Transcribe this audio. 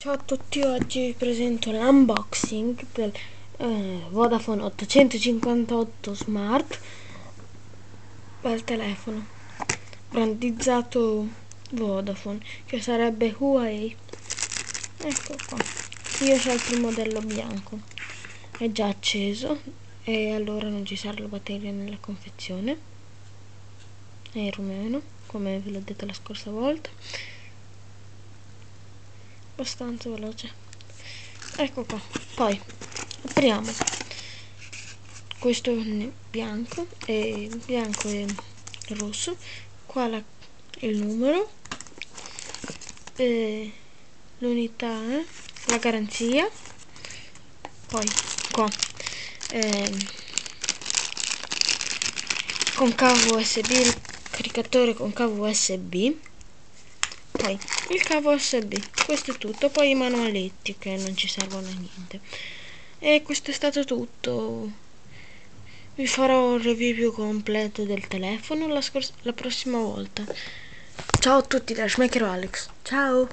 Ciao a tutti, oggi vi presento l'unboxing del Vodafone 858 Smart, bel telefono, brandizzato Vodafone, che sarebbe Huawei. Ecco qua, io ho scelto il modello bianco, è già acceso e allora non ci sarà la batteria nella confezione, è in rumeno, come ve l'ho detto la scorsa volta. Abbastanza veloce. Ecco qua, poi apriamo. Questo è bianco e rosso. Qua il numero, l'unità, la garanzia. Poi qua con cavo USB, il caricatore con cavo USB. Poi il cavo USB, questo è tutto, poi i manualetti che non ci servono a niente. E questo è stato tutto. Vi farò un review più completo del telefono la prossima volta. Ciao a tutti da Schmeckero Alex. Ciao!